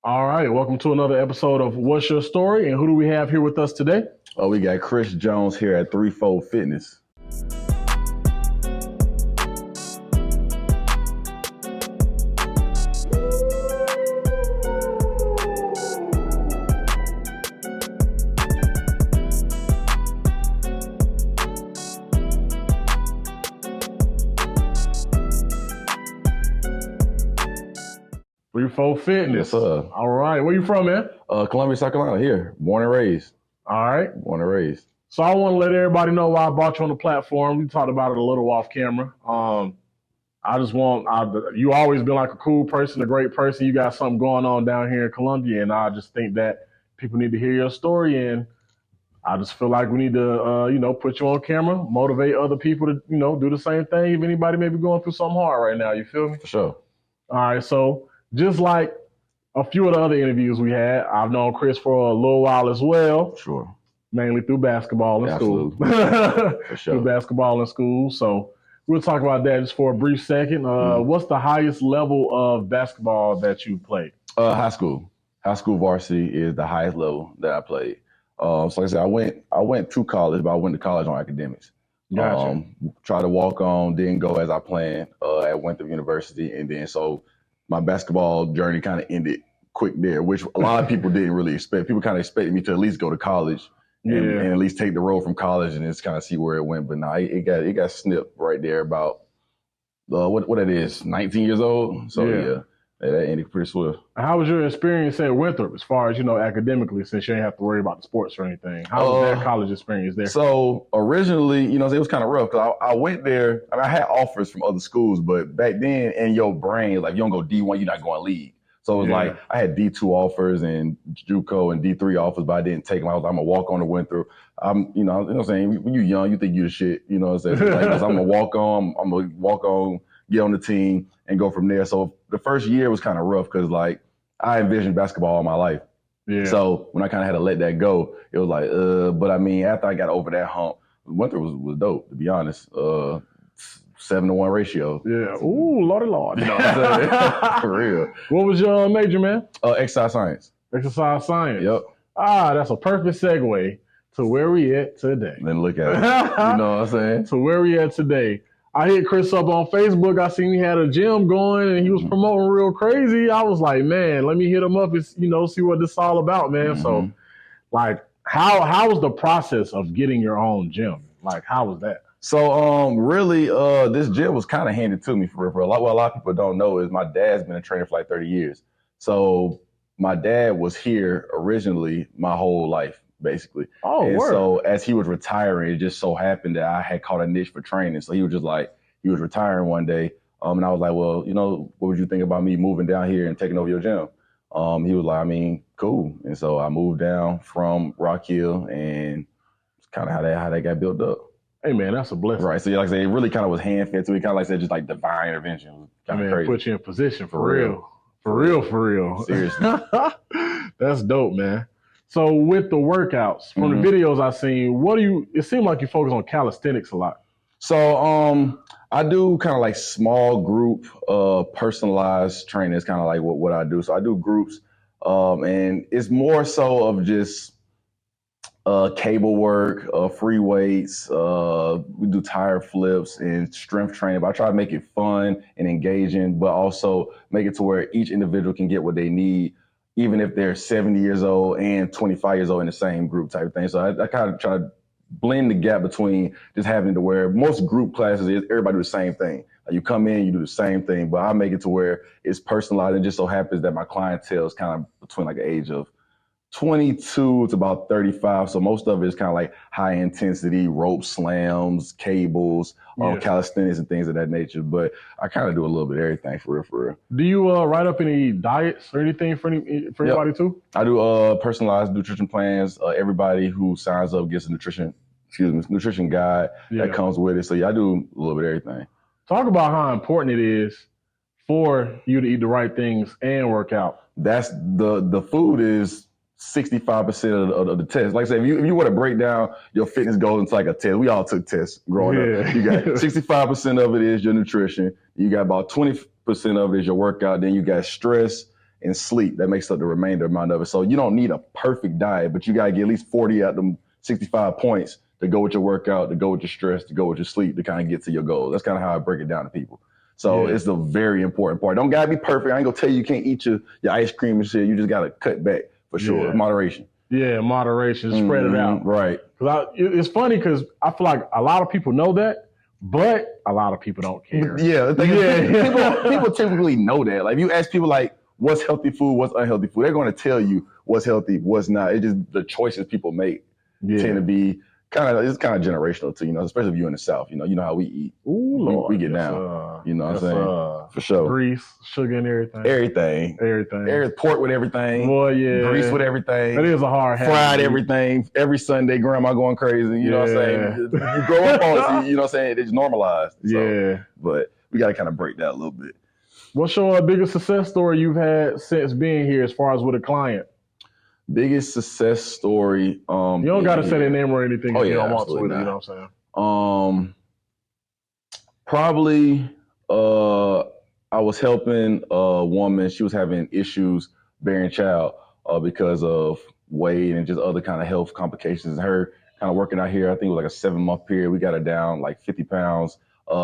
All right, welcome to another episode of What's Your Story, and who do we have here with us today? Oh, we got Chris Jones here at Threefold Fitness. Threefold Fitness. Yes, sir. All right, where you from, man? Columbia, South Carolina, here. Born and raised. All right. Born and raised. So I want to let everybody know why I brought you on the platform. We talked about it a little off camera. You always been like a cool person, a great person. You got something going on down here in Columbia, and I just think that people need to hear your story, and I just feel like we need to, put you on camera, motivate other people to, do the same thing. If anybody may be going through something hard right now, you feel me? For sure. All right, so just like a few of the other interviews we had, I've known Chris for a little while as well. Sure. Mainly through basketball in school. For sure. Through basketball in school. So we'll talk about that just for a brief second. What's the highest level of basketball that you played? High school. High school varsity is the highest level that I played. So like I said, I went to college, but I went to college on academics. Gotcha. Tried to walk on, didn't go as I planned at Winthrop University. And then so my basketball journey kind of ended quick there, which a lot of people didn't really expect. People kind of expected me to at least go to college and at least take the road from college and just kind of see where it went. But no, it got snipped right there about what it is, 19 years old. So yeah, that ended pretty swift. How was your experience at Winthrop as far as, academically, since you didn't have to worry about the sports or anything? How was that college experience there? So originally, it was kind of rough because I went there. I mean, I had offers from other schools, but back then in your brain, like you don't go D1, you're not going league. So it was like I had D2 offers and JUCO and D3 offers, but I didn't take them. I'm gonna walk on to Winthrop. You know what I'm saying? When you're young, you think you're the shit. You know what I'm saying? I'm gonna walk on, get on the team, and go from there. So the first year was kind of rough because like I envisioned basketball all my life. Yeah. So when I kind of had to let that go, it was like, but I mean, after I got over that hump, Winthrop was dope, to be honest. 7-to-1 ratio. Yeah. Ooh, Lord. You know what I'm saying? For real. What was your major, man? Exercise science. Exercise science. Yep. That's a perfect segue to where we at today. Then look at it. You know what I'm saying? So where we at today. I hit Chris up on Facebook. I seen he had a gym going and he was promoting real crazy. I was like, man, let me hit him up and, see what this is all about, man. So like, how was the process of getting your own gym? Like, how was that? So really, this gym was kind of handed to me for a lot. What a lot of people don't know is my dad's been a trainer for like 30 years. So my dad was here originally my whole life, basically. Oh, and word. So as he was retiring, it just so happened that I had caught a niche for training. So he was just like, he was retiring one day. And I was like, well, what would you think about me moving down here and taking over your gym? He was like, I mean, cool. And so I moved down from Rock Hill, and it's kind of how that got built up. Hey, man, that's a blessing. Right. So, like I said, it really kind of was hand-fed to me. Kind of like I said, just like divine intervention. Kind of crazy. Put you in position for real. For real. Seriously. That's dope, man. So with the workouts, from the videos I've seen, it seemed like you focus on calisthenics a lot. So I do kind of like small group personalized training. It's kind of like what I do. So I do groups, and it's more so of just cable work, free weights, we do tire flips and strength training, but I try to make it fun and engaging, but also make it to where each individual can get what they need, even if they're 70 years old and 25 years old in the same group type of thing. So I kind of try to blend the gap between just having to where most group classes, everybody do the same thing. Like you come in, you do the same thing, but I make it to where it's personalized, and just so happens that my clientele is kind of between like an age of 22 to about 35. So most of it is kind of like high intensity rope slams, cables, calisthenics and things of that nature. But I kind of do a little bit of everything for real. Do you write up any diets or anything for anybody too? I do personalized nutrition plans. Everybody who signs up gets a nutrition guide that comes with it. So I do a little bit of everything. Talk about how important it is for you to eat the right things and work out. That's the food is 65% of the test. Like I said, if you want to break down your fitness goals into like a test, we all took tests growing up. You got 65% of it is your nutrition. You got about 20% of it is your workout. Then you got stress and sleep. That makes up the remainder amount of it. So you don't need a perfect diet, but you got to get at least 40 out of them 65 points to go with your workout, to go with your stress, to go with your sleep, to kind of get to your goal. That's kind of how I break it down to people. So it's a very important part. Don't got to be perfect. I ain't going to tell you can't eat your ice cream and shit. You just got to cut back for sure. Moderation. Yeah, moderation. Spread it out. Right. It's funny because I feel like a lot of people know that, but a lot of people don't care. People typically know that. Like, if you ask people, like, what's healthy food, what's unhealthy food, they're going to tell you what's healthy, what's not. It's just the choices people make tend to be it's kind of generational too, especially if you're in the South. You know how we eat. Ooh, Lord, we get down. You know what I'm saying? For sure. Grease, sugar, and everything. Everything. Pork with everything. Boy, yeah. Grease with everything. That is a hard habit. Fried everything. Every Sunday, grandma going crazy. You know what I'm saying? You grow up on it, you know what I'm saying? It's normalized. So, but we got to kind of break that a little bit. What's your biggest success story you've had since being here as far as with a client? Biggest success story. You don't got to say their name or anything if you don't want to. You know what I'm saying? Probably I was helping a woman. She was having issues bearing child because of weight and just other kind of health complications. Her kind of working out here, I think it was like a 7-month period. We got her down like 50 pounds.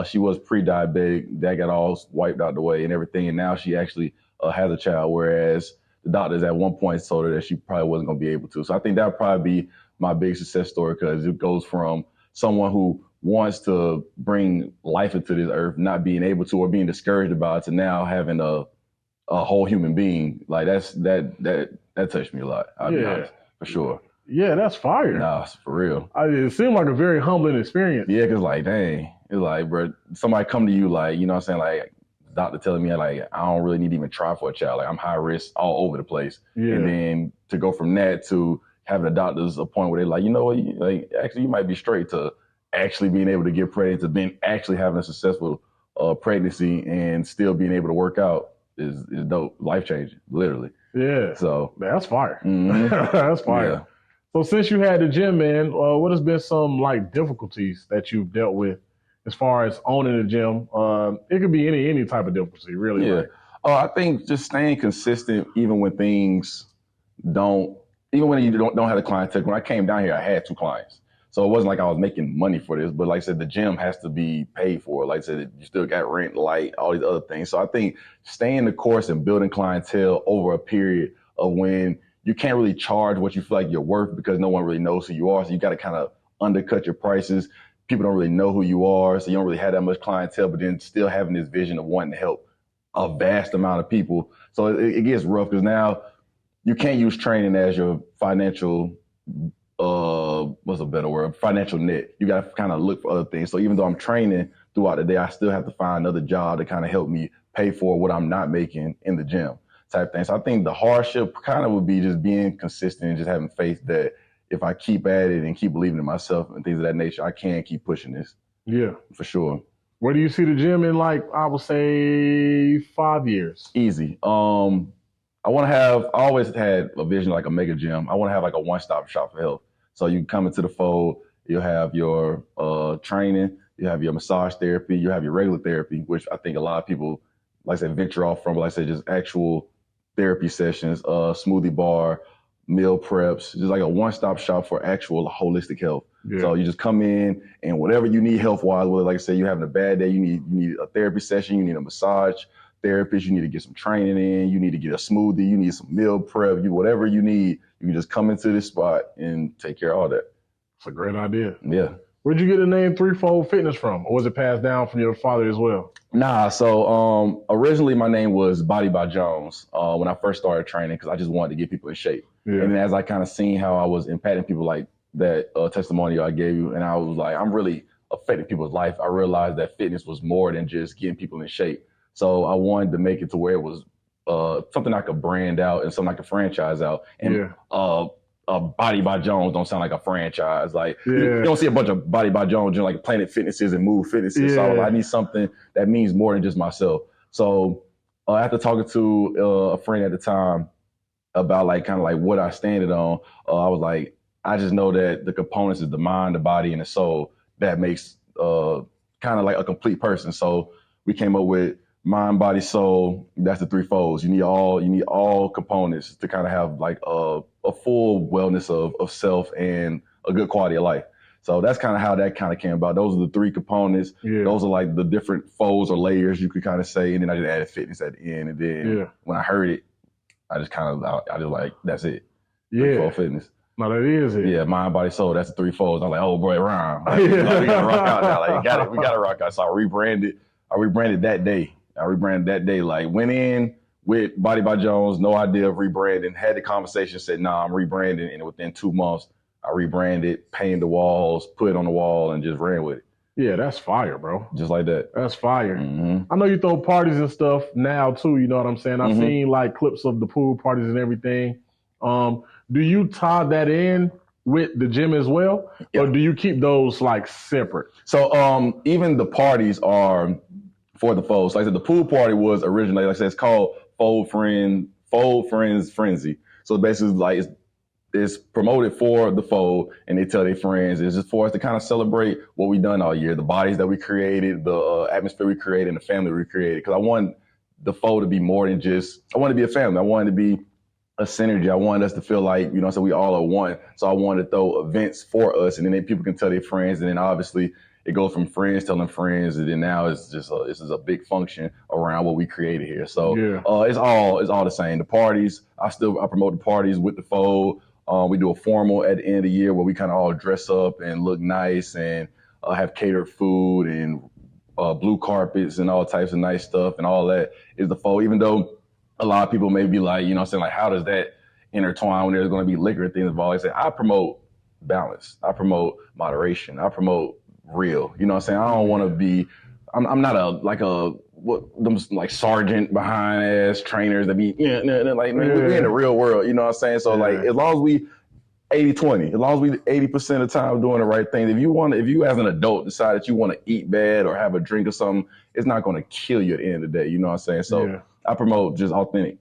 She was pre-diabetic. That got all wiped out the way and everything. And now she actually has a child, whereas the doctors at one point told her that she probably wasn't going to be able to. So I think that would probably be my big success story, because it goes from someone who wants to bring life into this earth, not being able to or being discouraged about it, to now having a whole human being. Like that touched me a lot. I'll be honest, for sure. Yeah, that's fire. Nah, for real. It seemed like a very humbling experience. Yeah, because like, dang, it's like, bro, somebody come to you like, you know what I'm saying, like, doctor telling me like I don't really need to even try for a child. Like, I'm high risk all over the place. Yeah. And then to go from that to having a doctor's appointment where they're like, you know what, actually you might be straight, to actually being able to get pregnant, to then actually having a successful pregnancy and still being able to work out is dope, life changing, literally. Yeah. So that's fire. That's fire. Yeah. So since you had the gym, man, what has been some like difficulties that you've dealt with as far as owning the gym? It could be any type of difficulty, really. Yeah. Right? I think just staying consistent, even when things even when you don't have the clientele. When I came down here, I had 2 clients. So it wasn't like I was making money for this, but like I said, the gym has to be paid for. Like I said, you still got rent, light, all these other things. So I think staying the course and building clientele over a period of when you can't really charge what you feel like you're worth, because no one really knows who you are. So you got to kind of undercut your prices. People don't really know who you are, so you don't really have that much clientele, but then still having this vision of wanting to help a vast amount of people. So it gets rough, because now you can't use training as your financial, what's a better word? Financial net. You got to kind of look for other things. So even though I'm training throughout the day, I still have to find another job to kind of help me pay for what I'm not making in the gym type thing. So I think the hardship kind of would be just being consistent and just having faith that if I keep at it and keep believing in myself and things of that nature, I can keep pushing this. Yeah. For sure. Where do you see the gym in, like, I would say 5 years? Easy. I always had a vision like a mega gym. I want to have like a one-stop shop for health. So you come into the fold, you'll have your training, you have your massage therapy, you have your regular therapy, which I think a lot of people, like I said, venture off from, like I said, just actual therapy sessions, smoothie bar, meal preps, just like a one-stop shop for actual holistic health. Yeah. So you just come in and whatever you need health-wise, whether, like I said, you're having a bad day, you need a therapy session, you need a massage therapist, you need to get some training in, you need to get a smoothie, you need some meal prep, whatever you need, you can just come into this spot and take care of all that. It's a great idea. Yeah. Where'd you get the name Threefold Fitness from? Or was it passed down from your father as well? Nah, so originally my name was Body by Jones when I first started training, because I just wanted to get people in shape. Yeah. And then as I kind of seen how I was impacting people, like that testimonial I gave you, and I was like, I'm really affecting people's life. I realized that fitness was more than just getting people in shape. So I wanted to make it to where it was something I could brand out and something I could franchise out. And Body by Jones don't sound like a franchise. Like you don't see a bunch of Body by Jones doing like Planet Fitnesses and Move Fitnesses. Yeah. So I need something that means more than just myself. So after talking to a friend at the time about like kind of like what I standed on, I was like, I just know that the components is the mind, the body, and the soul that makes kind of like a complete person. So we came up with mind, body, soul. That's the three folds. You need all components to kind of have like a full wellness of self and a good quality of life. So that's kind of how that kind of came about. Those are the three components. Yeah. Those are like the different folds or layers you could kind of say. And then I just added fitness at the end. And then when I heard it, I just like, that's it. Three-fold fitness. No, that is it. Yeah, mind, body, soul. That's the three folds. I'm like, oh boy, rhyme. Like, we gotta rock out now. Like, we gotta rock out. So I rebranded that day. Like, went in with Body by Jones, no idea of rebranding. Had the conversation, said, nah, I'm rebranding. And within 2 months, I rebranded, painted the walls, put it on the wall, and just ran with it. Yeah, that's fire, bro. Just like that. That's fire. Mm-hmm. I know you throw parties and stuff now too. You know what I'm saying? I've seen like clips of the pool parties and everything. Do you tie that in with the gym as well, or do you keep those like separate? So even the parties are for the folds. Like I said, the pool party was originally, like I said, it's called Fold Friends Frenzy. So basically, like it's promoted for the fold, and they tell their friends. It's just for us to kind of celebrate what we've done all year, the bodies that we created, the atmosphere we created, and the family we created. Because I want the fold to be more than just, I want to be a family. I want it to be a synergy. I wanted us to feel like, you know, so we all are one. So I wanted to throw events for us, and then people can tell their friends, and then obviously it goes from friends telling friends, and then now it's just this is a big function around what we created here. So it's all the same. The parties, I promote the parties with the fold. We do a formal at the end of the year where we kind of all dress up and look nice and have catered food and blue carpets and all types of nice stuff, and all that is the fold. Even though a lot of people may be like, you know, saying like, how does that intertwine when there's going to be liquor and things involved? I say, I promote balance. I promote moderation. I promote real. You know what I'm saying? I don't want to be, I'm not them sergeant behind ass trainers that be, we're in the real world. You know what I'm saying? So like, as long as we 80-20, as long as we 80% of the time doing the right thing, if you as an adult decide that you want to eat bad or have a drink or something, it's not going to kill you at the end of the day. You know what I'm saying? So I promote just authentic